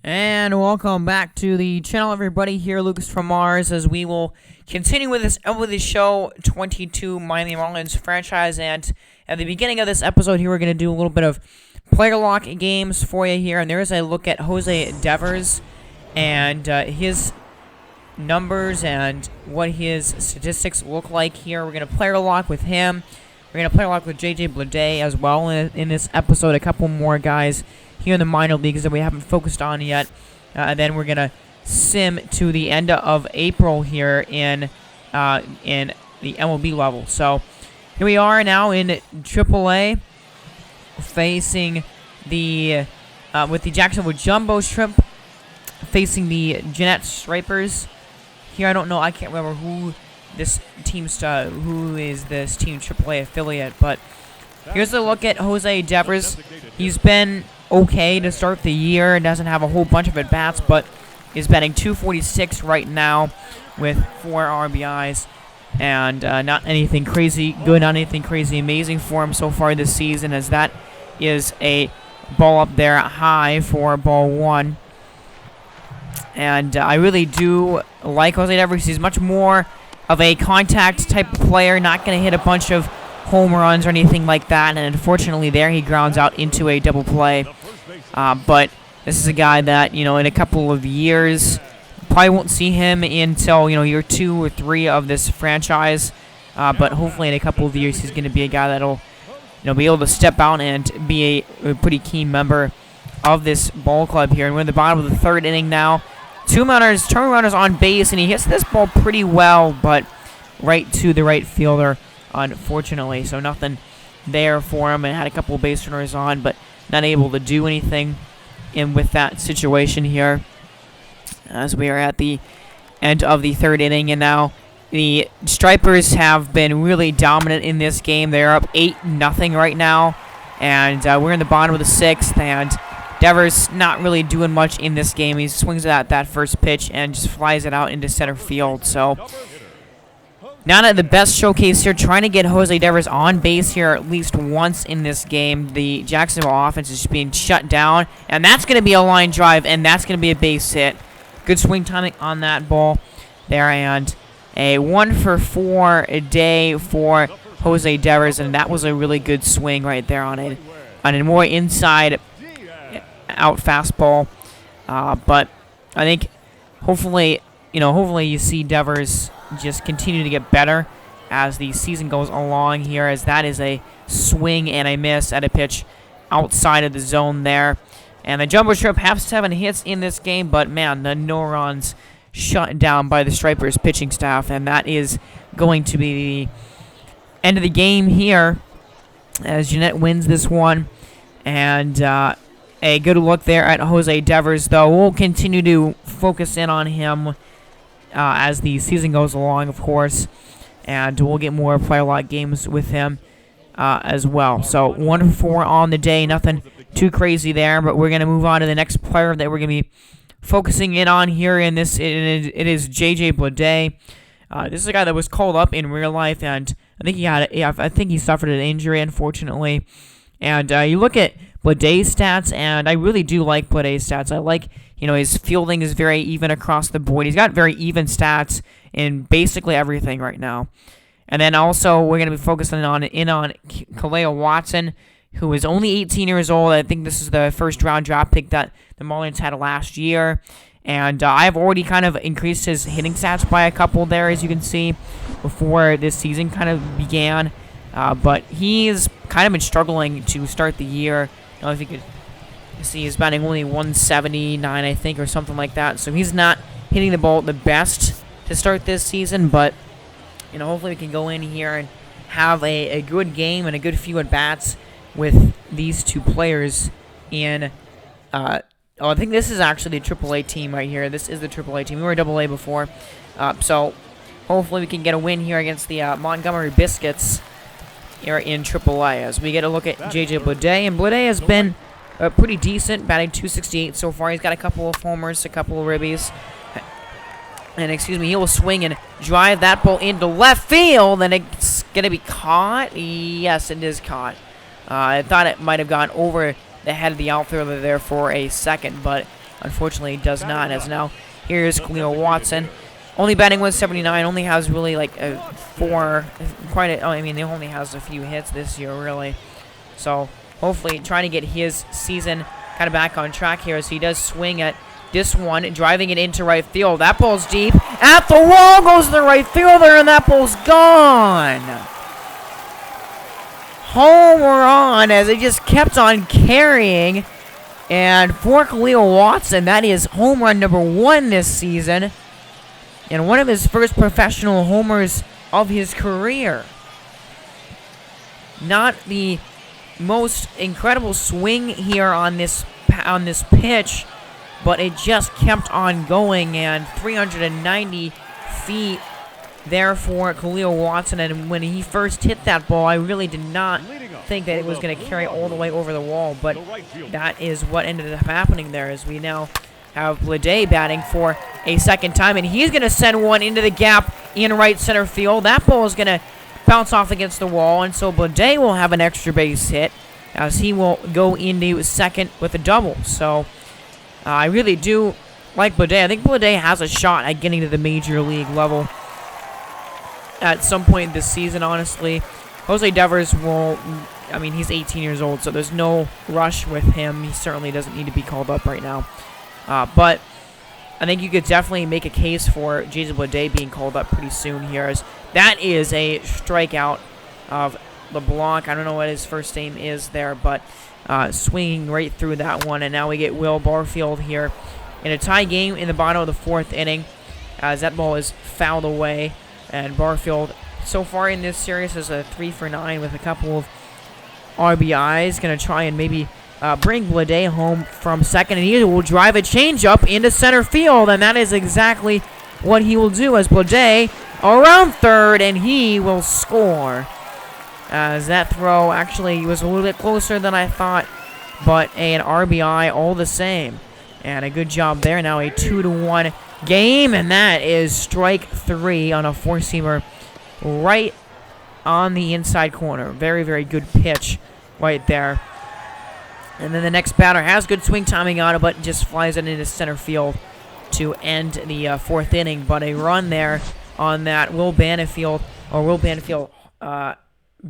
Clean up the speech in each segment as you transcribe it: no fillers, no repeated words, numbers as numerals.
And welcome back to the channel, everybody. Here, Lucas from Mars, as we will continue with this MLB Show 22 Miami Marlins franchise. And at the beginning of this episode here, we're going to do a little bit of player lock games for you here. And there is a look at Jose Devers and his numbers and what his statistics look like here. We're going to player lock with him. We're going to player lock with Bleday as well in this episode. A couple more guys here in the minor leagues that we haven't focused on yet. And then we're going to sim to the end of April here in the MLB level. So here we are now in AAA, facing the with the Jacksonville Jumbo Shrimp, facing the Jeanette Stripers. Here I don't know, I can't remember who is this team AAA affiliate, but here's a look at Jose Devers. He's been okay to start the year. Doesn't have a whole bunch of at-bats, but is batting .246 right now with 4 RBIs. And not anything crazy good, not anything crazy amazing for him so far this season, as that is a ball up there high for ball 1. And I really do like Jose Devers. He's much more of a contact type of player, not going to hit a bunch of home runs or anything like that, and unfortunately there he grounds out into a double play. But this is a guy that, in a couple of years, probably won't see him until, year 2 or 3 of this franchise. But hopefully in a couple of years he's going to be a guy that'll, be able to step out and be a pretty key member of this ball club here. And we're in the bottom of the 3rd inning now. Two runners on base, and he hits this ball pretty well, but right to the right fielder, unfortunately. So nothing there for him, and had a couple of base runners on, but not able to do anything with that situation here, as we are at the end of the 3rd inning. And now the Stripers have been really dominant in this game. They're up 8-0 right now, and we're in the bottom of the 6th, and Devers not really doing much in this game. He swings at that first pitch and just flies it out into center field. So not at the best showcase here, trying to get Jose Devers on base here at least once in this game. The Jacksonville offense is just being shut down, and that's going to be a line drive, and that's going to be a base hit. Good swing timing on that ball there, and a 1-for-4 a day for Jose Devers, and that was a really good swing right there on a more inside out fastball. But I think hopefully you see Devers just continue to get better as the season goes along here, as that is a swing and a miss at a pitch outside of the zone there. And the Jumbo Shrimp have 7 hits in this game, but man, the no runs shut down by the Stripers pitching staff, and that is going to be the end of the game here as Jeanette wins this one. And a good look there at Jose Devers, though. We'll continue to focus in on him as the season goes along, of course, and we'll get more player lock games with him as well. So 1-for-4 on the day, nothing too crazy there, but we're going to move on to the next player that we're going to be focusing in on here. In this, it is Bleday. This is a guy that was called up in real life, and I think he suffered an injury, unfortunately. And you look at Bleday's stats, and I really do like Bleday's stats. I like, his fielding is very even across the board. He's got very even stats in basically everything right now. And then also we're going to be focusing on Kahlil Watson, who is only 18 years old. I think this is the first-round draft pick that the Marlins had last year. And I've already kind of increased his hitting stats by a couple there, as you can see, before this season kind of began. But he's kind of been struggling to start the year. I don't know if you could see he's batting only 179, I think, or something like that. So he's not hitting the ball the best to start this season. But, hopefully we can go in here and have a good game and a good few at-bats with these two players in I think this is actually the AAA team right here. This is the AAA team. We were AA before. So hopefully we can get a win here against the Montgomery Biscuits here in AAA, as we get a look at Bleday. And Bleday has been pretty decent, batting .268 so far. He's got a couple of homers, a couple of ribbies. And, he will swing and drive that ball into left field, and it's going to be caught. Yes, it is caught. I thought it might have gone over the head of the outfielder there for a second, but unfortunately does not. As now, here's Kahlil Watson. Only batting 179, only has really like he only has a few hits this year, really. So, hopefully, trying to get his season kind of back on track here as he does swing at this one, driving it into right field. That ball's deep. At the wall goes the right fielder, and that ball's gone. Home run as it just kept on carrying. And for Kahlil Watson, that is home run number 1 this season. And one of his first professional homers of his career. Not the most incredible swing here on this pitch, but it just kept on going, and 390 feet there for Kahlil Watson. And when he first hit that ball, I really did not think that it was going to carry all the way over the wall, but that is what ended up happening there, as we now have Bleday batting for a second time, and he's going to send one into the gap in right center field. That ball is going to bounce off against the wall, and so Bleday will have an extra base hit as he will go into second with a double. So I really do like Bleday. I think Bleday has a shot at getting to the major league level at some point this season, honestly. Jose Devers will, he's 18 years old, so there's no rush with him. He certainly doesn't need to be called up right now. But I think you could definitely make a case for Jason Bleday being called up pretty soon here, as that is a strikeout of LeBlanc. I don't know what his first name is there, but swinging right through that one. And now we get Will Barfield here in a tie game in the bottom of the 4th inning, as that ball is fouled away. And Barfield, so far in this series, is a 3 for 9 with a couple of RBIs. Going to try and maybe bring Bleday home from second, and he will drive a changeup into center field, and that is exactly what he will do, as Bleday around third, and he will score. As that throw actually was a little bit closer than I thought, but an RBI all the same. And a good job there. Now a 2-1 game, and that is strike 3 on a 4-seamer right on the inside corner. Very, very good pitch right there. And then the next batter has good swing timing on it, but just flies it into center field to end the 4th inning. But a run there on that Will Banfield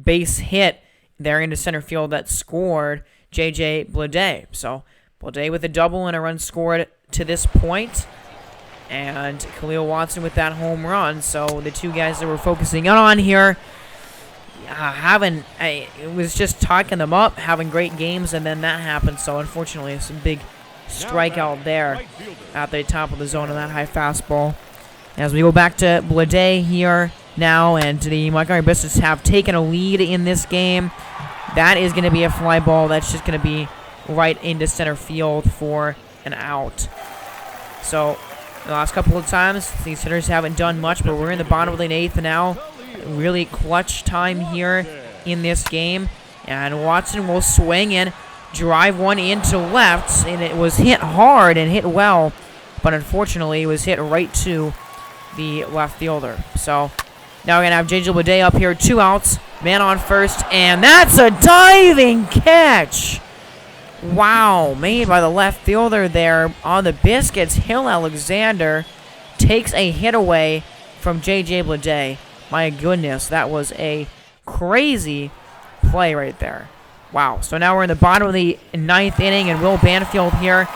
base hit there into center field that scored J.J. Bleday. So Bleday with a double and a run scored to this point. And Kahlil Watson with that home run. So the two guys that we're focusing on here it was just talking them up, having great games, and then that happened. So unfortunately, some big strikeout there at the top of the zone on that high fastball. As we go back to Bleday here now, and the Montgomery Bisons have taken a lead in this game. That is going to be a fly ball. That's just going to be right into center field for an out. So the last couple of times, these hitters haven't done much, but we're in the bottom of the 8th now. Really clutch time here in this game. And Watson will swing and drive one into left, and it was hit hard and hit well, but unfortunately it was hit right to the left fielder. So now we're going to have J.J. Bleday up here, 2 outs, man on first, and that's a diving catch! Wow, made by the left fielder there on the biscuits. Hill Alexander takes a hit away from J.J. Bleday. My goodness, that was a crazy play right there. Wow, so now we're in the bottom of the 9th inning, and Will Banfield here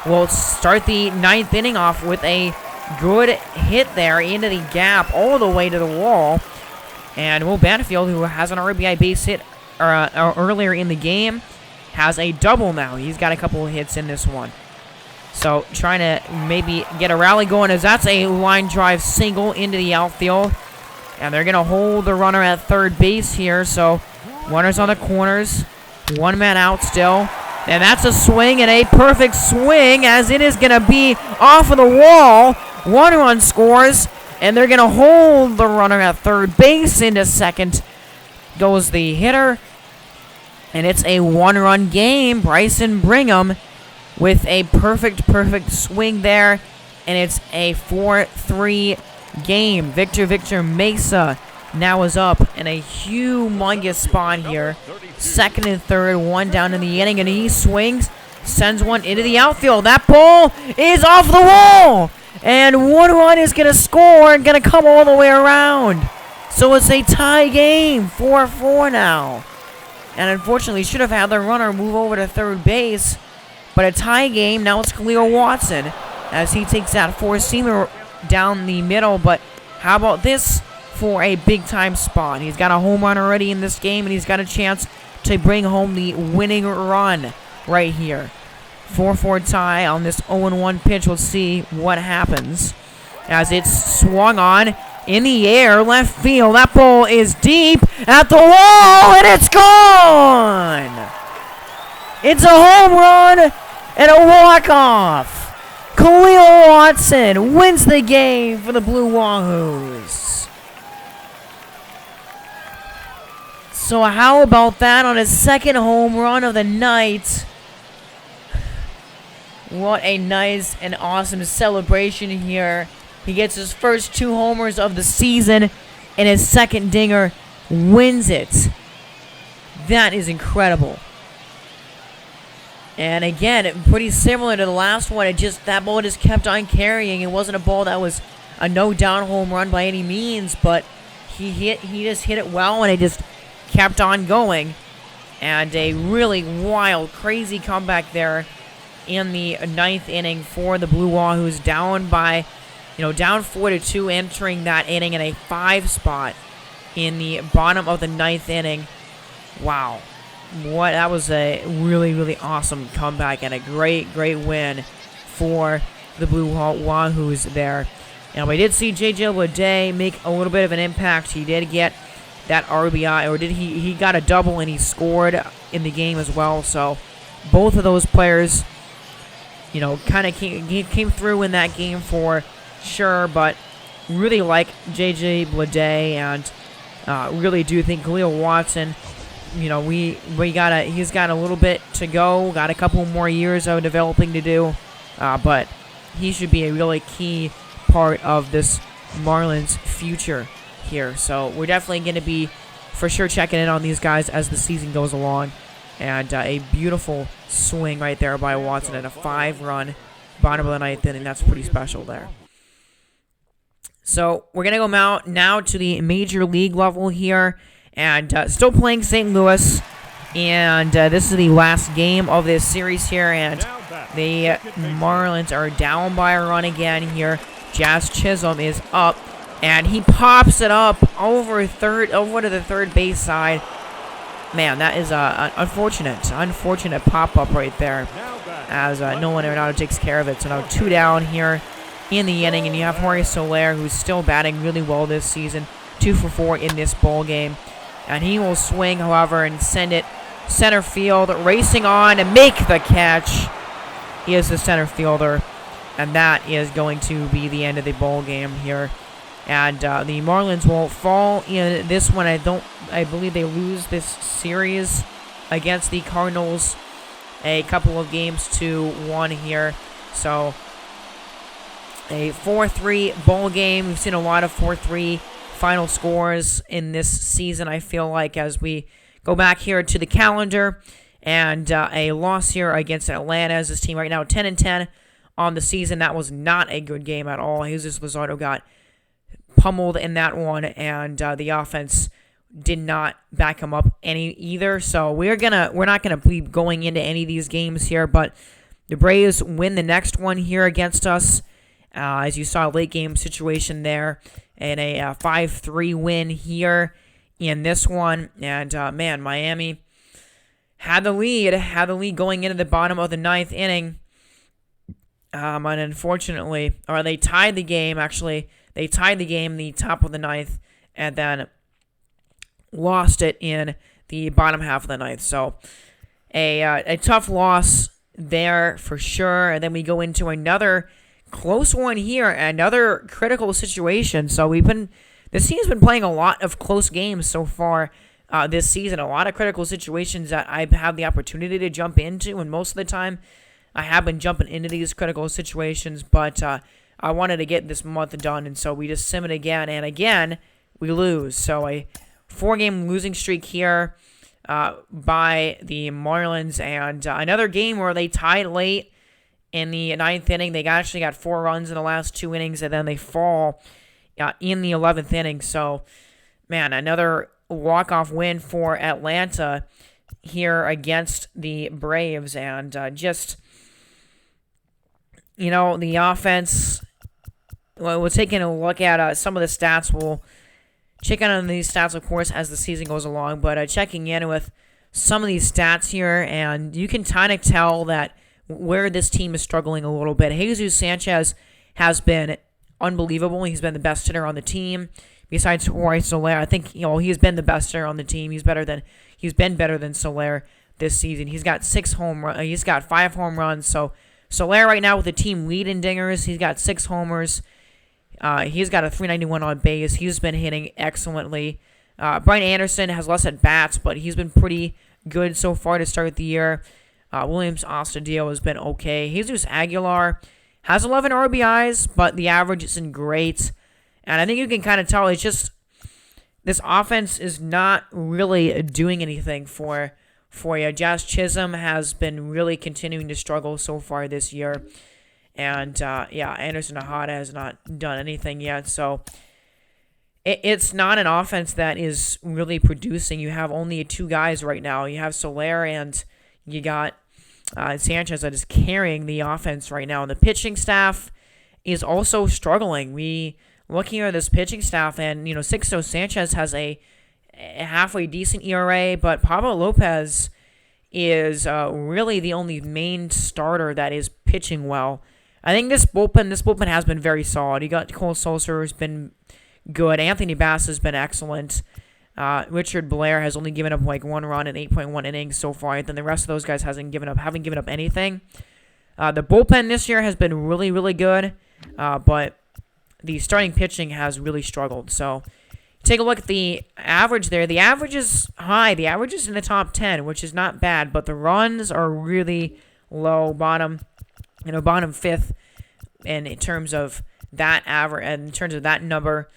will start the 9th inning off with a good hit there into the gap all the way to the wall. And Will Banfield, who has an RBI base hit earlier in the game, has a double now. He's got a couple of hits in this one. So trying to maybe get a rally going, as that's a line drive single into the outfield. And they're going to hold the runner at third base here. So runners on the corners. 1 man out still. And that's a swing, and a perfect swing, as it is going to be off of the wall. 1 run scores, and they're going to hold the runner at third base. Into second goes the hitter. And it's a 1-run game. Bryson Brigham with a perfect swing there. And it's a 4-3 game. Victor Mesa now is up in a humongous spot here. Second and third, 1 down in the inning, and he swings sends one into the outfield. That ball is off the wall. And one run is going to score and going to come all the way around. So it's a tie game, 4-4 now. And unfortunately, should have had the runner move over to third base. But a tie game, now it's Kahlil Watson as he takes that four-seamer down the middle. But how about this for a big-time spot? He's got a home run already in this game, and he's got a chance to bring home the winning run right here. 4-4 tie on this 0-1 pitch. We'll see what happens as it's swung on in the air, left field. That ball is deep at the wall, and it's gone! It's a home run and a walk-off. Kahlil Watson wins the game for the Blue Wahoos. So how about that on his second home run of the night? What a nice and awesome celebration here. He gets his first 2 homers of the season, and his second dinger wins it. That is incredible. And again, pretty similar to the last one. That ball just kept on carrying. It wasn't a ball that was a no-down home run by any means, but he just hit it well, and it just kept on going. And a really wild, crazy comeback there in the 9th inning for the Blue Wahoos, down by, down 4-2, entering that inning in a 5 spot in the bottom of the 9th inning. Wow. That was a really, really awesome comeback and a great, great win for the Blue Wahoos there. And we did see J.J. Bleday make a little bit of an impact. He did get that RBI, or he got a double and he scored in the game as well. So both of those players, kind of came through in that game for sure, but really like J.J. Bleday, and really do think Kahlil Watson, he's got a little bit to go, got a couple more years of developing to do, but he should be a really key part of this Marlins future here. So we're definitely going to be for sure checking in on these guys as the season goes along. And a beautiful swing right there by Watson and a 5-run bottom of the 9th inning. That's pretty special there. So we're going to go now to the major league level here. And still playing St. Louis. And this is the last game of this series here. And the Marlins are down by a run again here. Jazz Chisholm is up. And he pops it up over to the third base side. Man, that is an unfortunate pop-up right there, as no one Arenado takes care of it. So now 2 down here in the inning, and you have Jorge Soler, who's still batting really well this season, 2 for 4 in this ball game. And he will swing, however, and send it center field, racing on to make the catch. He is the center fielder, and that is going to be the end of the ball game here. And the Marlins will fall in this one. I believe they lose this series against the Cardinals a couple of games to 1 here. So a 4-3 ball game. We've seen a lot of 4-3 final scores in this season, I feel like, as we go back here to the calendar. And a loss here against Atlanta, as this team right now 10-10 on the season. That was not a good game at all. Jesus Luzardo got pummeled in that one, and the offense did not back him up any either. So we're not gonna be going into any of these games here, but the Braves win the next one here against us, as you saw, a late game situation there, and a 5-3 win here in this one. And man, Miami had the lead going into the bottom of the 9th inning, and unfortunately, or they tied the game actually. They tied the game in the top of the 9th, and then lost it in the bottom half of the 9th. So a tough loss there for sure. And then we go into another close one here, another critical situation. So this team's been playing a lot of close games so far this season. A lot of critical situations that I've had the opportunity to jump into, and most of the time I have been jumping into these critical situations, but I wanted to get this month done, and so we just sim it again, and again, we lose. So a 4-game losing streak here by the Marlins. And another game where they tied late in the ninth inning. They actually got 4 runs in the last 2 innings, and then they fall in the 11th inning. So, man, another walk-off win for Atlanta here against the Braves. And just, the offense, well, we're taking a look at some of the stats. We'll check in on these stats, of course, as the season goes along. But checking in with some of these stats here, and you can kind of tell that where this team is struggling a little bit. Jesus Sanchez has been unbelievable. He's been the best hitter on the team. Besides Jorge Soler, I think he's been the best hitter on the team. He's been better than Soler this season. He's got 5 home runs. So Soler right now with the team lead in dingers. He's got 6 homers. He's got a 391 on base. He's been hitting excellently. Brian Anderson has less at bats, but he's been pretty good so far to start the year. Williams Astudillo has been okay. Jesus Aguilar has 11 RBIs, but the average isn't great. And I think you can kind of tell it's just this offense is not really doing anything for you. Josh Chisholm has been really continuing to struggle so far this year. And, Anderson Tejeda has not done anything yet. So it's not an offense that is really producing. You have only 2 guys right now. You have Soler and you got Sanchez that is carrying the offense right now. And the pitching staff is also struggling. Looking at this pitching staff, and, Sixto Sanchez has a halfway decent ERA, but Pablo Lopez is really the only main starter that is pitching well. I think this bullpen has been very solid. You got Cole Sulser has been good. Anthony Bass has been excellent. Richard Blair has only given up 1 run in 8.1 innings so far. Then the rest of those guys haven't given up anything. The bullpen this year has been really, really good, but the starting pitching has really struggled. So take a look at the average there. The average is high. The average is in the top 10, which is not bad, but the runs are really low, bottom 5th, and in terms of that average, and in terms of that number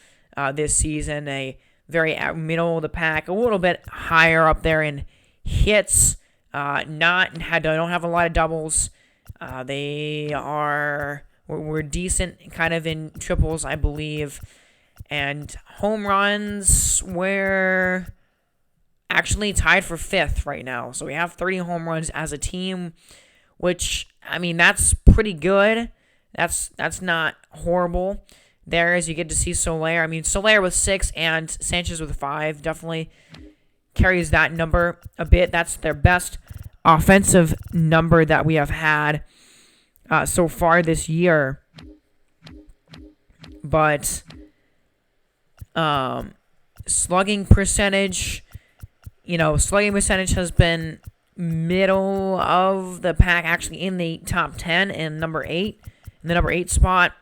this season, a very middle of the pack, a little bit higher up there in hits. Don't have a lot of doubles. We're decent kind of in triples, I believe. And home runs, we're actually tied for 5th right now. So we have 30 home runs as a team, which, that's pretty good. That's not horrible. There, as you get to see Soler. Soler with 6 and Sanchez with 5 definitely carries that number a bit. That's their best offensive number that we have had so far this year. But slugging percentage has been middle of the pack, actually in the top 10 and number 8, in the number 8 spot.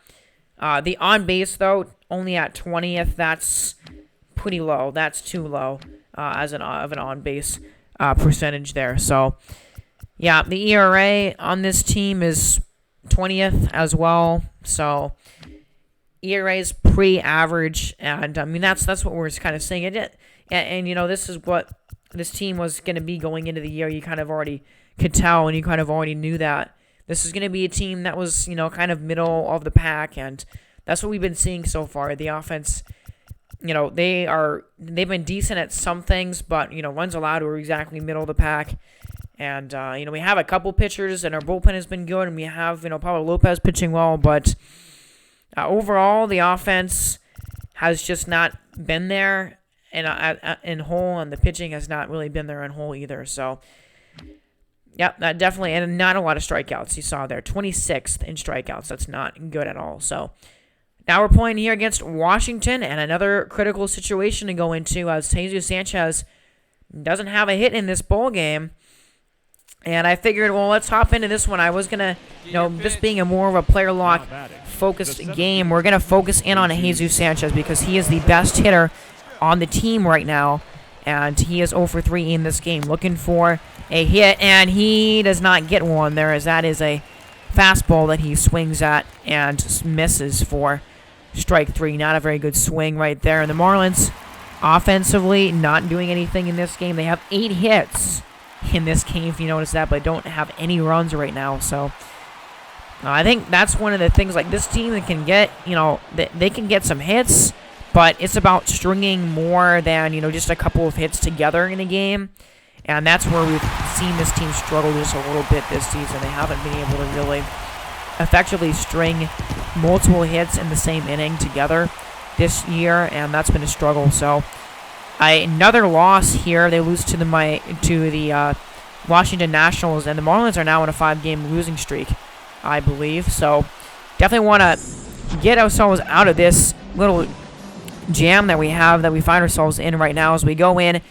The on base, though, only at 20th. That's pretty low. That's too low of an on base percentage there. So, yeah, the ERA on this team is 20th as well. So, ERA is pretty average, and that's what we're kind of saying. And this is what this team was going to be going into the year. You kind of already could tell, and you kind of already knew that this is going to be a team that was, kind of middle of the pack, and that's what we've been seeing so far. The offense, they've been decent at some things, but, runs allowed are exactly middle of the pack. And, we have a couple pitchers, and our bullpen has been good, and we have, Pablo Lopez pitching well, but overall, the offense has just not been there in whole, and the pitching has not really been there in whole either. So, yep, that definitely, and not a lot of strikeouts you saw there. 26th in strikeouts. That's not good at all. So, now we're playing here against Washington, and another critical situation to go into as Jesus Sanchez doesn't have a hit in this ball game. And I figured, well, let's hop into this one. I was going to, this being a more of a player lock focused game, we're going to focus in on Jesus Sanchez because he is the best hitter on the team right now. And he is 0 for 3 in this game, looking for a hit, and he does not get one there, as that is a fastball that he swings at and misses for strike 3. Not a very good swing right there. And the Marlins offensively not doing anything in this game. They have 8 hits in this game, if you notice that, but don't have any runs right now. So I think that's one of the things, like this team that can get, they can get some hits, but it's about stringing more than, just a couple of hits together in a game. And that's where we've seen this team struggle just a little bit this season. They haven't been able to really effectively string multiple hits in the same inning together this year, and that's been a struggle. So another loss here. They lose to the Washington Nationals, and the Marlins are now on a 5-game losing streak, I believe. So definitely want to get ourselves out of this little jam that we find ourselves in right now as we go in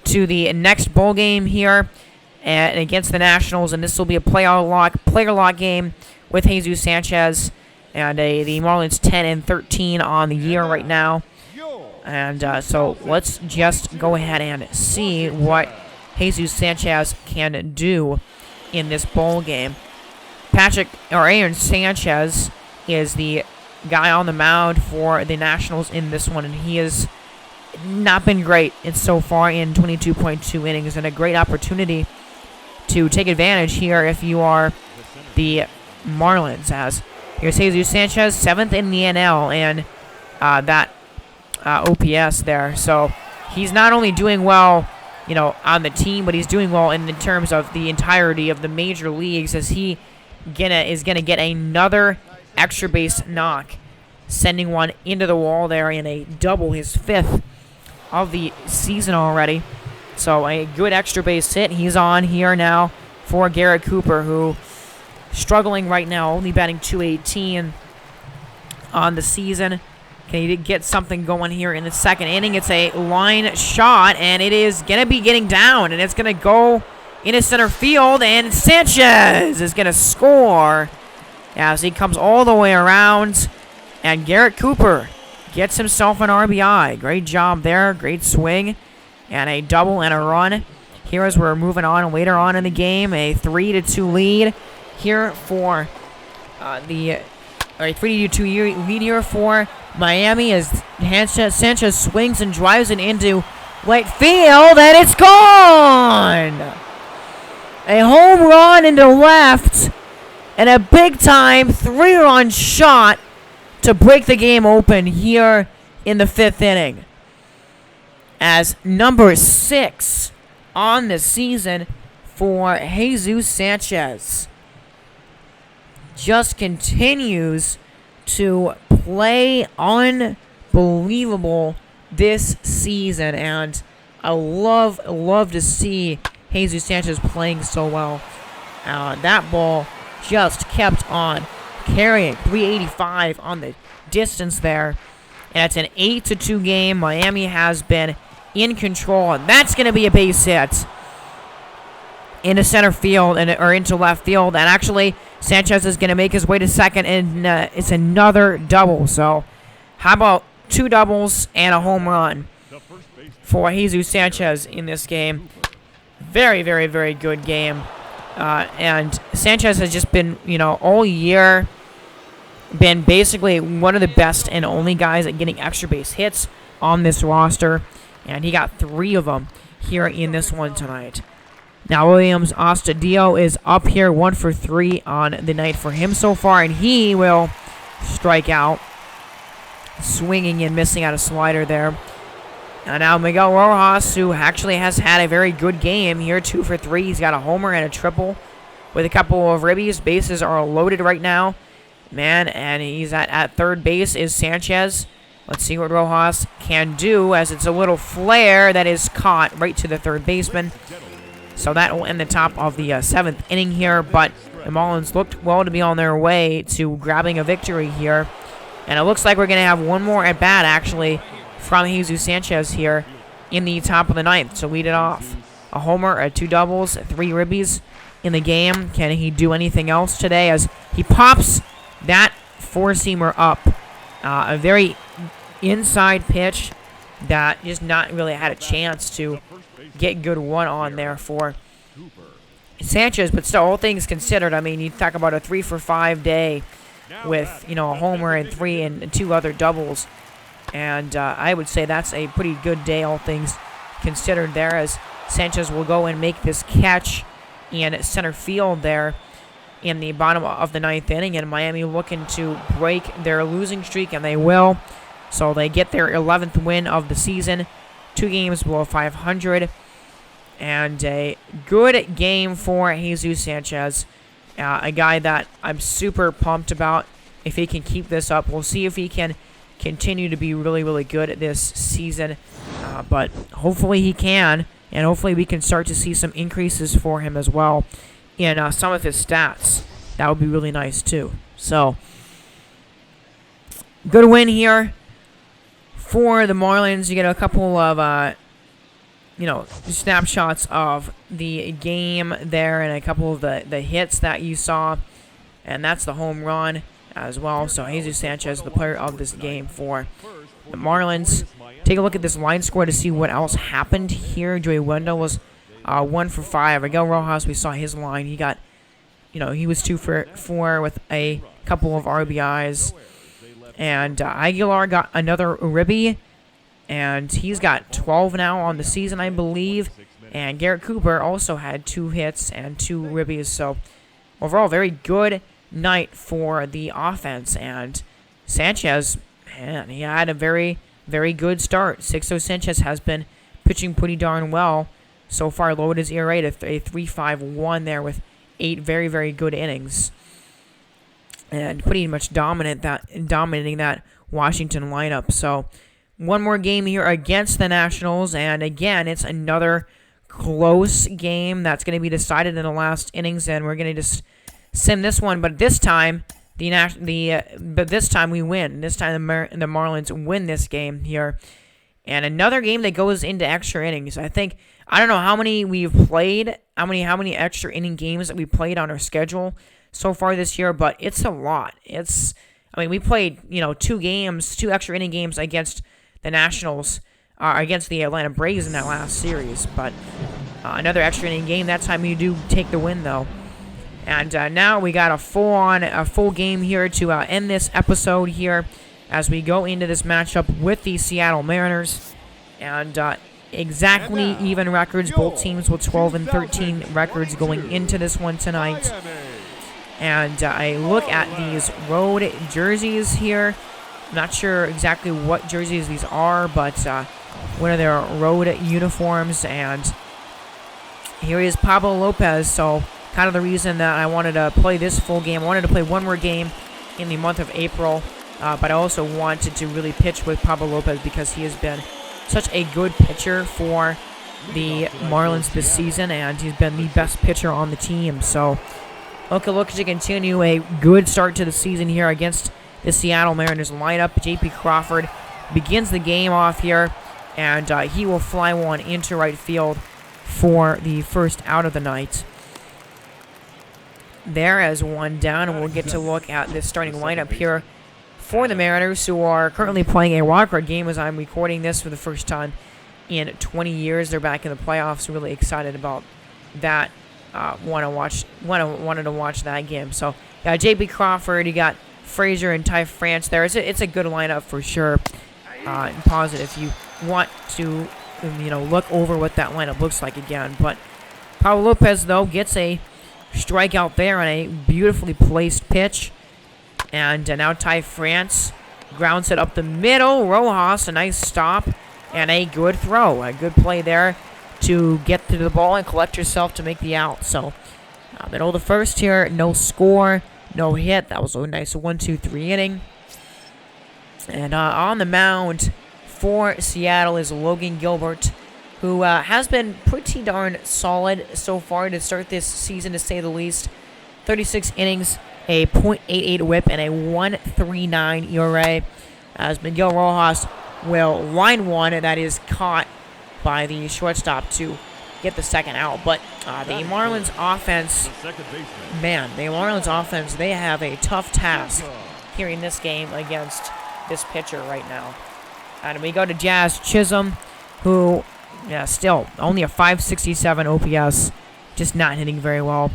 to the next bowl game here and against the Nationals, and this will be a player lock game with Jesus Sanchez, and the Marlins 10-13 on the year right now. And so let's just go ahead and see what Jesus Sanchez can do in this bowl game. Aaron Sanchez is the guy on the mound for the Nationals in this one, and he has not been great so far in 22.2 innings, and a great opportunity to take advantage here if you are the Marlins. As here's Jesus Sanchez, 7th in the NL, and that OPS there. So he's not only doing well, on the team, but he's doing well in terms of the entirety of the major leagues, as he is gonna get another extra base knock, sending one into the wall there in a double, his 5th of the season already. So a good extra base hit. He's on here now for Garrett Cooper, who struggling right now, only batting .218 on the season. Can he get something going here in the second inning? It's a line shot, and it is going to be getting down, and it's going to go into center field, and Sanchez is going to score as he comes all the way around, and Garrett Cooper gets himself an RBI. Great job there, great swing, and a double and a run. Here as we're moving on later on in the game, a 3-2 lead here for the 3-2 lead here for Miami as Sanchez swings and drives it into right field, and it's gone! A home run into left, and a big-time 3-run shot to break the game open here in the 5th inning. As number 6 on the season for Jesus Sanchez just continues to play unbelievable this season, and I love to see Jesus Sanchez playing so well. That ball just kept on carrying, 385 on the distance there, and it's an 8-2 game. Miami has been in control, and that's going to be a base hit into center field or into left field, and actually Sanchez is going to make his way to second, and it's another double. So how about 2 doubles and a home run for Jesus Sanchez in this game? Very, very, very good game. And Sanchez has just been, all year, been basically one of the best and only guys at getting extra base hits on this roster, and he got 3 of them here in this one tonight. Now Williams Astudillo is up here, 1 for 3 on the night for him so far, and he will strike out, swinging and missing out a slider there. And now Miguel Rojas, who actually has had a very good game here, 2 for 3. He's got a homer and a triple with a couple of ribbies. Bases are loaded right now, man, and he's at third base is Sanchez. Let's see what Rojas can do, as it's a little flare that is caught right to the third baseman. So that will end the top of the 7th inning here, but the Marlins looked well to be on their way to grabbing a victory here. And it looks like we're going to have one more at-bat, actually, from Jesus Sanchez here in the top of the 9th to lead it off. A homer, 2 doubles, 3 ribbies in the game. Can he do anything else today as he pops that 4-seamer up? A very inside pitch that just not really had a chance to get good one on there for Sanchez, but still, all things considered, I mean, you talk about a 3 for 5 day with, a homer and 2 other doubles. And I would say that's a pretty good day, all things considered there, as Sanchez will go and make this catch in center field there in the bottom of the 9th inning. And Miami looking to break their losing streak, and they will. So they get their 11th win of the season, 2 games below 500. And a good game for Jesus Sanchez, a guy that I'm super pumped about. If he can keep this up, we'll see if he can continue to be really, really good this season. But hopefully he can, and hopefully we can start to see some increases for him as well in some of his stats. That would be really nice too. So, good win here for the Marlins. You get a couple of snapshots of the game there, and a couple of the hits that you saw, and that's the home run as well. So Jesus Sanchez, the player of this game for the Marlins. Take a look at this line score to see what else happened here. Joey Wendell was 1 for 5. Miguel Rojas, we saw his line. He got, he was 2 for 4 with a couple of RBIs. And Aguilar got another ribby, and he's got 12 now on the season, I believe. And Garrett Cooper also had 2 hits and 2 ribbies. So overall, very good night for the offense. And Sanchez, man, he had a very, very good start. Sixto Sanchez has been pitching pretty darn well so far. Lowered his ERA to a 3.51 there with 8 very, very good innings, and pretty much dominating that Washington lineup. So one more game here against the Nationals, and again, it's another close game that's going to be decided in the last innings, and we're going to just send this one. But this time, this time we win. This time the Marlins win this game here, and another game that goes into extra innings. I don't know how many we've played, how many extra inning games that we played on our schedule so far this year, but it's a lot. We played, 2 extra inning games against the Nationals, against the Atlanta Braves in that last series, but another extra inning game. That time you do take the win, though. And now we got a full game here to end this episode here as we go into this matchup with the Seattle Mariners. And exactly even records, both teams with 12 and 13 records going into this one tonight. And I look at these road jerseys here. I'm not sure exactly what jerseys these are, but one of their road uniforms. And here is Pablo Lopez. So kind of the reason that I wanted to play this full game. I wanted to play one more game in the month of April, but I also wanted to really pitch with Pablo Lopez because he has been such a good pitcher for the Marlins this season, and he's been the best pitcher on the team. So look to continue a good start to the season here against the Seattle Mariners lineup. J.P. Crawford begins the game off here, and he will fly one into right field for the first out of the night. There as one down, and we'll get to look at this starting lineup here for the Mariners, who are currently playing a wildcard game as I'm recording this for the first time in 20 years. They're back in the playoffs. Really excited about that. Wanted to watch that game. So, J.P. Crawford, you got Frazier and Ty France there. It's a good lineup for sure. And pause it if you want to, look over what that lineup looks like again. But Pablo Lopez, though, gets a strikeout there on a beautifully placed pitch. And now Ty France grounds it up the middle. Rojas, a nice stop and a good throw. A good play there to get to the ball and collect yourself to make the out. So, middle of the first here, no score, no hit. That was a nice 1-2-3 inning. And on the mound for Seattle is Logan Gilbert, who has been pretty darn solid so far to start this season, to say the least. 36 innings, a .88 whip, and a 1.39 ERA. As Miguel Rojas will line one, that is caught by the shortstop to get the second out. But the Marlins offense, they have a tough task here in this game against this pitcher right now. And we go to Jazz Chisholm, who, still only a .567 OPS, just not hitting very well.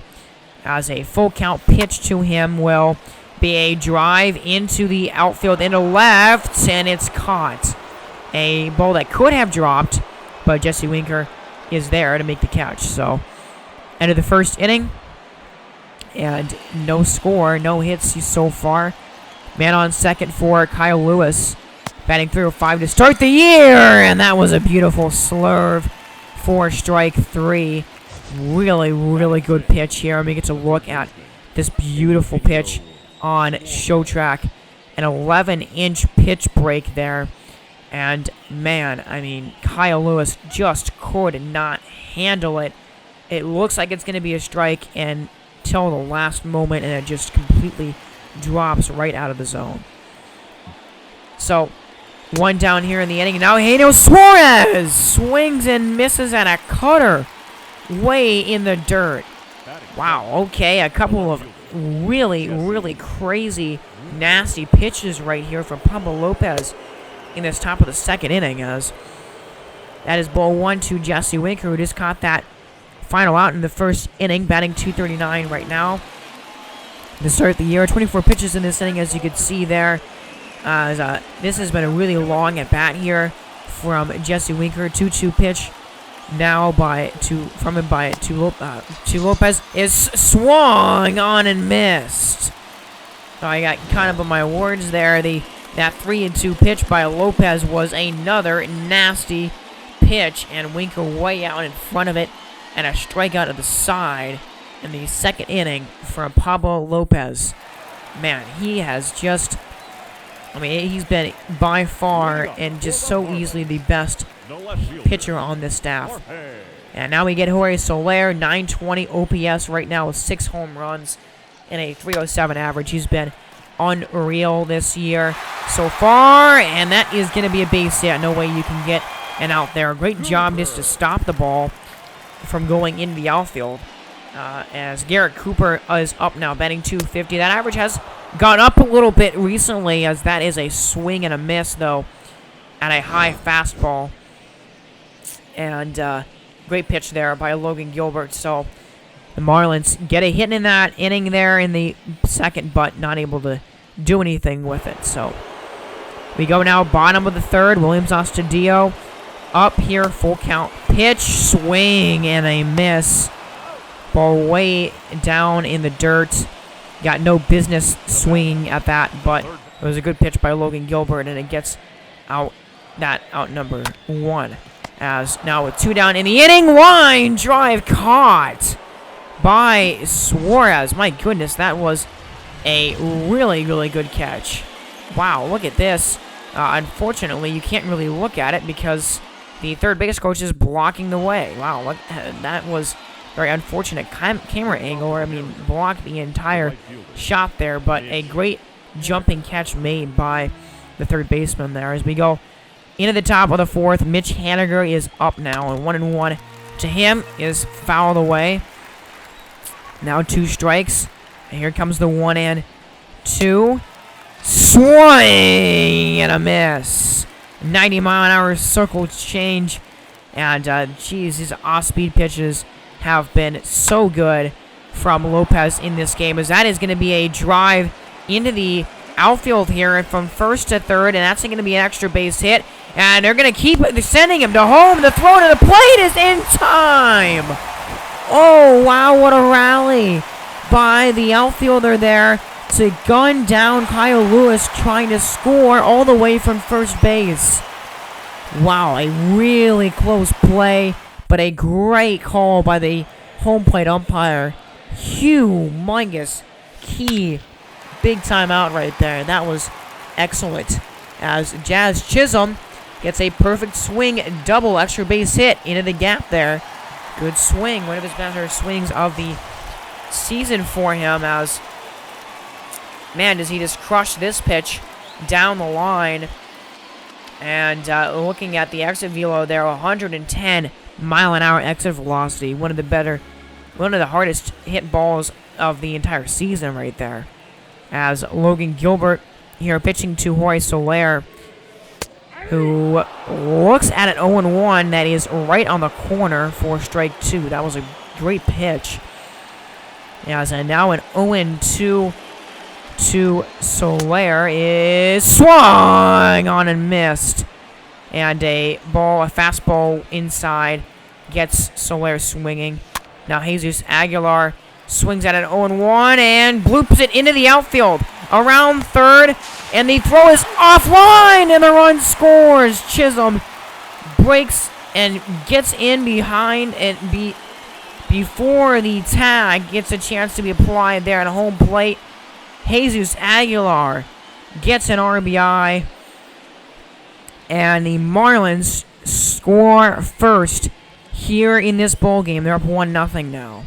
As a full count pitch to him will be a drive into the outfield into left, and it's caught. A ball that could have dropped, but Jesse Winker is there to make the catch. So, end of the first inning, and no score, no hits so far. Man on second for Kyle Lewis, batting 305 to start the year, and that was a beautiful slurve for strike 3. Really, really good pitch here. Let me get to look at this beautiful pitch on Show Track. An 11-inch pitch break there. And, man, I mean, Kyle Lewis just could not handle it. It looks like it's going to be a strike until the last moment, and it just completely drops right out of the zone. So, one down here in the inning. Now, Eugenio Suarez swings and misses at a cutter way in the dirt. Wow, okay, a couple of really, really crazy, nasty pitches right here from Pablo Lopez in this top of the second inning, as that is ball 1 to Jesse Winker, who just caught that final out in the first inning, batting 239 right now. To start the year, 24 pitches in this inning, as you can see there. This has been a really long at bat here from Jesse Winker. 2-2 pitch now to Lopez is swung on and missed. So I got kind of on my words there. That 3-2 pitch by Lopez was another nasty pitch, and Winker way out in front of it, and a strikeout to the side in the second inning from Pablo Lopez. Man, he has just, I mean, he's been by far and just so easily the best pitcher on this staff. And now we get Jorge Soler, 920 OPS right now with 6 home runs and a 307 average. He's been unreal this year so far, and that is going to be a base hit. No way you can get an out there. Great job just to stop the ball from going into the outfield. As Garrett Cooper is up now, batting 250. That average has gone up a little bit recently, as that is a swing and a miss, though, at a high fastball. And great pitch there by Logan Gilbert. So the Marlins get a hit in that inning there in the second, but not able to do anything with it. So we go now, bottom of the third. Williams Astudillo up here, full count. Pitch, swing, and a miss. Ball way down in the dirt. Got no business swinging at that, but it was a good pitch by Logan Gilbert, and it gets out number 1. As now with 2 down in the inning, line drive caught by Suarez. My goodness, that was a really, really good catch. Wow, look at this. Unfortunately, you can't really look at it because the third base coach is blocking the way. Wow, look, that was very unfortunate camera angle, or I mean, blocked the entire shot there, but a great jumping catch made by the third baseman there. As we go into the top of the fourth, Mitch Haniger is up now, and 1-1 to him is fouled away. Now 2 strikes, and here comes the 1-2. Swing and a miss. 90-mile-an-hour circle change, and geez, his off-speed pitches have been so good from Lopez in this game, as that is going to be a drive into the outfield here and from first to third, and that's going to be an extra base hit, and they're going to keep sending him to home. The throw to the plate is in time. Oh, wow, what a rally by the outfielder there to gun down Kyle Lewis trying to score all the way from first base. Wow, a really close play, but a great call by the home plate umpire. Humongous key big time out right there. That was excellent. As Jazz Chisholm gets a perfect swing double extra base hit into the gap there. Good swing. One of his better swings of the season for him, as, man, does he just crush this pitch down the line. And looking at the exit velo there, 110-mile-an-hour exit velocity. One of the hardest hit balls of the entire season right there. As Logan Gilbert here pitching to Jorge Soler, who looks at an 0-1 that is right on the corner for strike 2. That was a great pitch. As now an 0-2 to Soler is swung on and missed. And a fastball inside gets Soler swinging. Now Jesus Aguilar swings at an 0-1 and bloops it into the outfield. Around third, and the throw is offline, and the run scores. Chisholm breaks and gets in behind and before the tag gets a chance to be applied there at home plate. Jesus Aguilar gets an RBI, and the Marlins score first here in this ball game. They're up 1-0 now.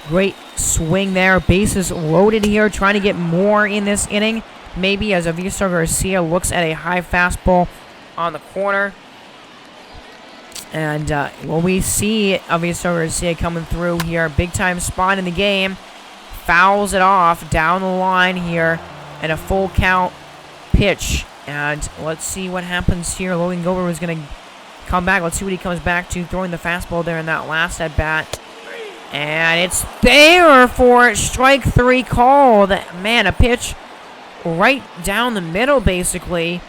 Great swing there. Bases loaded here, trying to get more in this inning. Maybe as Avisail Garcia looks at a high fastball on the corner. And we see Avisail Garcia coming through here. Big time spot in the game. Fouls it off down the line here. And a full count pitch. And let's see what happens here. Logan Gilbert was going to come back. Let's see what he comes back to. Throwing the fastball there in that last at bat. And it's there for strike 3 called. Man, a pitch right down the middle, basically.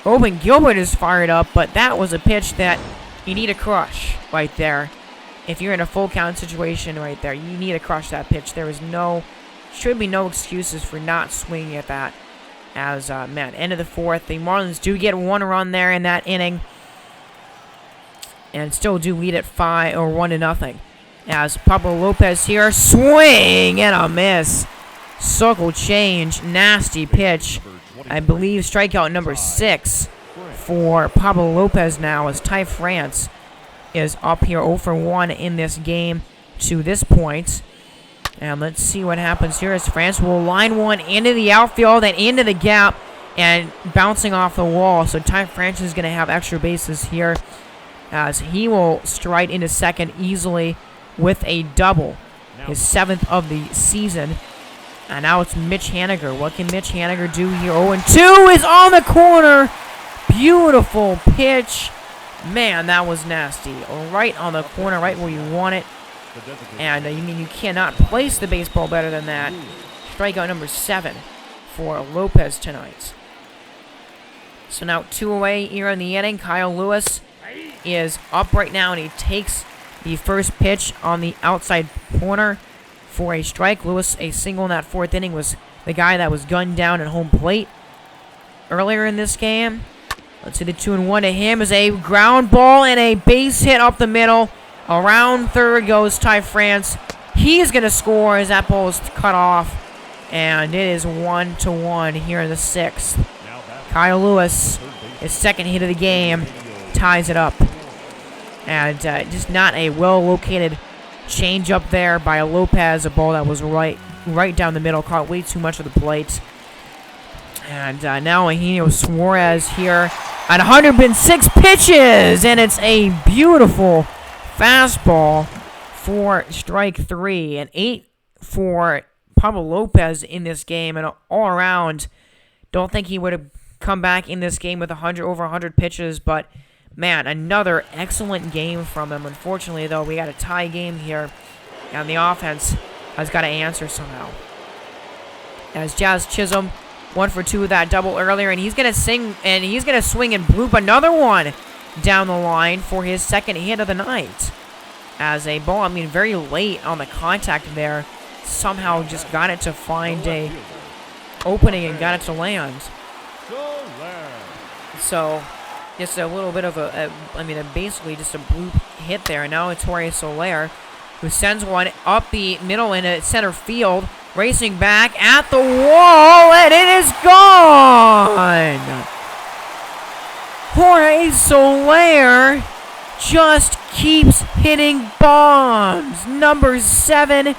Logan Gilbert is fired up, but that was a pitch that you need to crush right there. If you're in a full count situation right there, you need to crush that pitch. There is should be no excuses for not swinging at that. As, man, end of the 4th. The Marlins do get 1 run there in that inning. And still do lead at 1-0. As Pablo Lopez here, swing and a miss. Circle change, nasty pitch. I believe strikeout number 6 for Pablo Lopez now, as Ty France is up here 0-for-1 in this game to this point. And let's see what happens here as France will line one into the outfield and into the gap and bouncing off the wall. So Ty France is going to have extra bases here as he will stride into second easily with a double, his 7th of the season. And now it's Mitch Haniger. What can Mitch Haniger do here? 0-2 is on the corner. Beautiful pitch. Man, that was nasty. Right on the corner, right where you want it. And you cannot place the baseball better than that. Strikeout number 7 for Lopez tonight. So now 2 away here in the inning. Kyle Lewis is up right now, and he takes the first pitch on the outside corner for a strike. Lewis, a single in that 4th inning, was the guy that was gunned down at home plate earlier in this game. Let's see, the 2-1 to him is a ground ball and a base hit up the middle. Around third goes Ty France. He's going to score as that ball is cut off. And it is 1-1 here in the 6th. Kyle Lewis, his 2nd hit of the game, ties it up. And just not a well-located change up there by Lopez. A ball that was right down the middle. Caught way too much of the plate. And now Eugenio Suarez here at 106 pitches. And it's a beautiful fastball for strike 3. And 8 for Pablo Lopez in this game. And all around, don't think he would have come back in this game with over 100 pitches. But man, another excellent game from him. Unfortunately, though, we got a tie game here, and the offense has got to answer somehow. As Jazz Chisholm 1 for 2 with that double earlier, and he's gonna swing and bloop another one down the line for his 2nd hit of the night. As a ball, very late on the contact there, somehow just got it to find a opening and got it to land. So just a little bit of basically just a bloop hit there. And now it's Jorge Soler, who sends one up the middle into center field, racing back at the wall, and it is gone! Jorge Soler just keeps hitting bombs. Number 7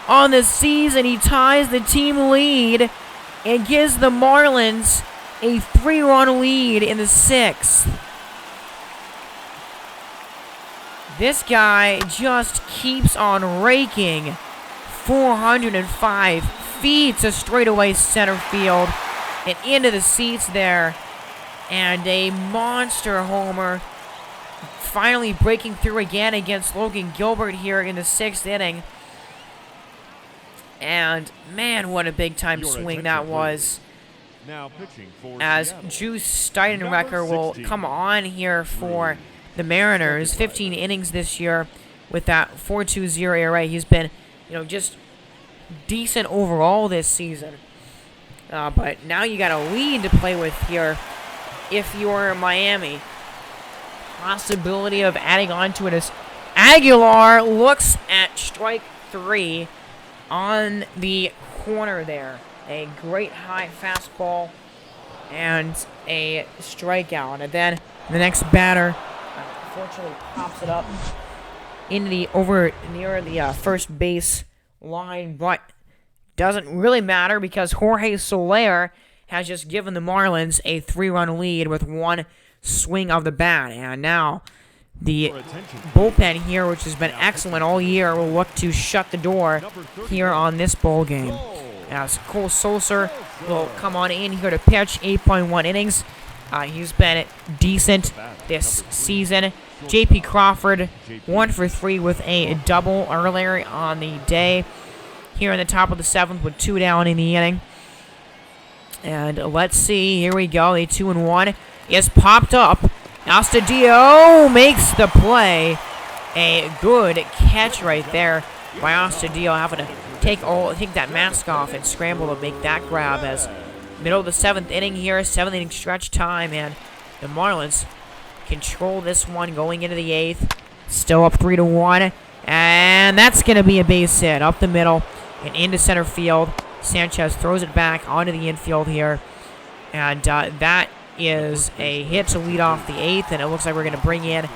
on the season. He ties the team lead and gives the Marlins a 3-run lead in the 6th. This guy just keeps on raking. 405 feet to straightaway center field and into the seats there. And a monster homer. Finally breaking through again against Logan Gilbert here in the 6th inning. And, man, what a big-time swing that was. Now pitching for As Seattle. Juice Steidenrecker will come on here for the Mariners. 15 innings this year with that 4.20 ERA. He's been, just decent overall this season. But now you got a lead to play with here if you're Miami. Possibility of adding on to it as Aguilar looks at strike 3 on the corner there. A great high fastball and a strikeout. And then the next batter unfortunately pops it up into the over near the first base line, but doesn't really matter because Jorge Soler has just given the Marlins a 3-run lead with one swing of the bat. And now the bullpen here, which has been excellent all year, will look to shut the door here on this ball game. As Cole Sulser will come on in here to pitch 8.1 innings. He's been decent this season. J.P. Crawford, 1 for 3 with a double earlier on the day. Here in the top of the 7th with 2 down in the inning. And let's see, here we go. A 2-1 is popped up. Astudillo makes the play. A good catch right there by Astudillo, having to take that mask off and scramble to make that grab as middle of the 7th inning here, 7th inning stretch time, and the Marlins control this one going into the 8th. Still up 3-1, and that's going to be a base hit up the middle and into center field. Sanchez throws it back onto the infield here, and that is a hit to lead off the 8th, and it looks like we're going to bring in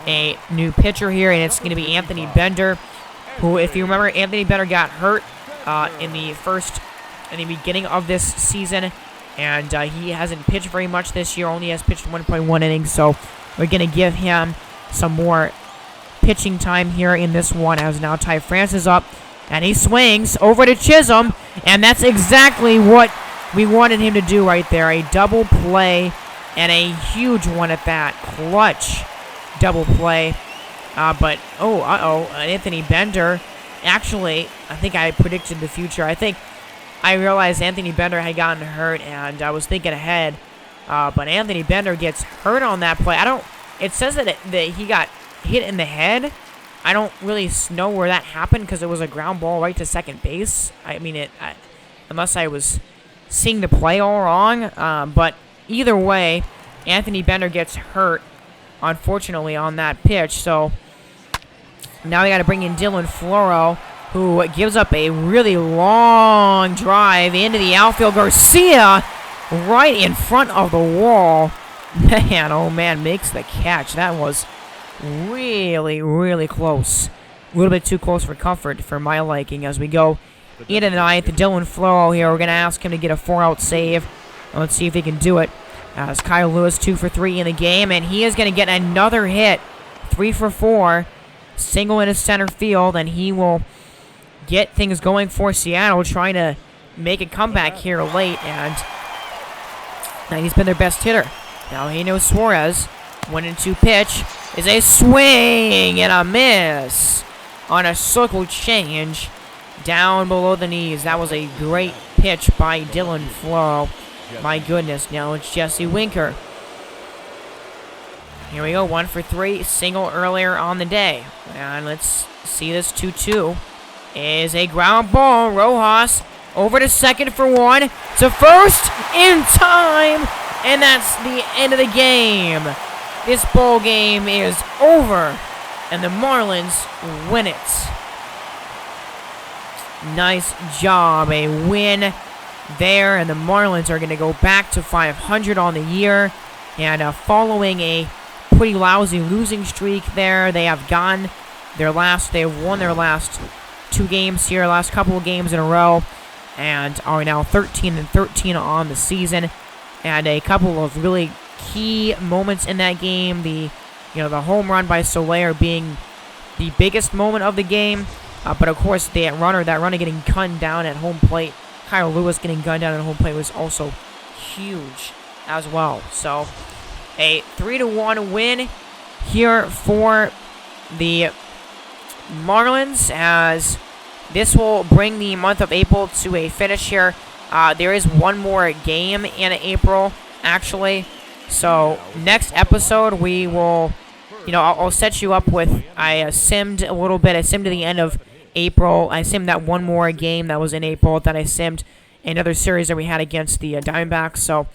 a new pitcher here, and it's going to be Anthony Bender, who, if you remember, Anthony Bender got hurt in the beginning of this season, and he hasn't pitched very much this year, only has pitched 1.1 innings, so we're going to give him some more pitching time here in this one, as now Ty France is up, and he swings over to Chisholm, and that's exactly what we wanted him to do right there. A double play, and a huge one at that. Clutch double play. Anthony Bender. Actually, I think I predicted the future. I think I realized Anthony Bender had gotten hurt, and I was thinking ahead. But Anthony Bender gets hurt on that play. It says that he got hit in the head. I don't really know where that happened because it was a ground ball right to second base. Unless I was seeing the play all wrong. But either way, Anthony Bender gets hurt, unfortunately, on that pitch. So now we got to bring in Dylan Floro, who gives up a really long drive into the outfield. Garcia right in front of the wall. Man, oh man, makes the catch. That was really, really close. A little bit too close for comfort for my liking as we go into the 9th. Dylan Floro here, we're going to ask him to get a 4-out save. Let's see if he can do it. As Kyle Lewis 2 for 3 in the game, and he is going to get another hit. 3 for 4. Single into center field, and he will get things going for Seattle, trying to make a comeback here late, and he's been their best hitter. Now Eugenio Suarez, 1-2 pitch, is a swing and a miss on a circle change down below the knees. That was a great pitch by Dylan Floro. My goodness, now it's Jesse Winker. Here we go, 1 for 3, single earlier on the day. And let's see this 2-2. Is a ground ball. Rojas over to second for 1. To first in time. And that's the end of the game. This ball game is over. And the Marlins win it. Nice job. A win there. And the Marlins are going to go back to 500 on the year. And following a pretty lousy losing streak there, they have won their last 2 games here, last couple of games in a row, and are now 13-13 on the season. And a couple of really key moments in that game, the home run by Soler being the biggest moment of the game, but of course that runner getting gunned down at home plate, Kyle Lewis getting gunned down at home plate, was also huge as well. So a 3-1 win here for the Marlins, as this will bring the month of April to a finish here. There is one more game in April, actually. So next episode, we will, I'll set you up with, I simmed a little bit. I simmed to the end of April. I simmed that one more game that was in April. Then I simmed another series that we had against the Diamondbacks. So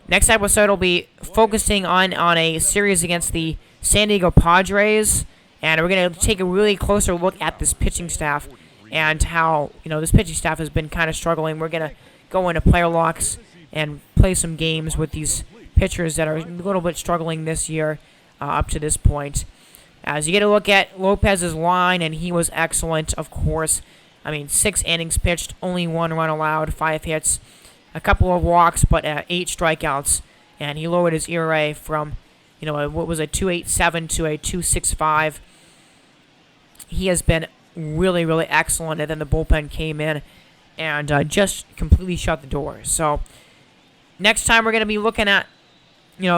next episode will be focusing on a series against the San Diego Padres. And we're going to take a really closer look at this pitching staff and how, this pitching staff has been kind of struggling. We're going to go into player locks and play some games with these pitchers that are a little bit struggling this year up to this point. As you get a look at Lopez's line, and he was excellent, of course. 6 innings pitched, only 1 run allowed, 5 hits, a couple of walks, but 8 strikeouts. And he lowered his ERA from, what was a 2.87 to a 2.65. He has been really, really excellent, and then the bullpen came in and just completely shut the door. So next time we're going to be looking at,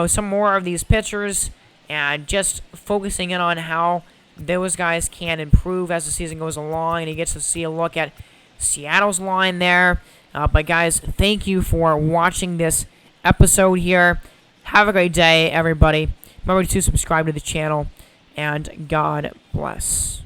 some more of these pitchers and just focusing in on how those guys can improve as the season goes along, and he gets to see a look at Seattle's line there. But guys, thank you for watching this episode here. Have a great day, everybody. Remember to subscribe to the channel, and God bless.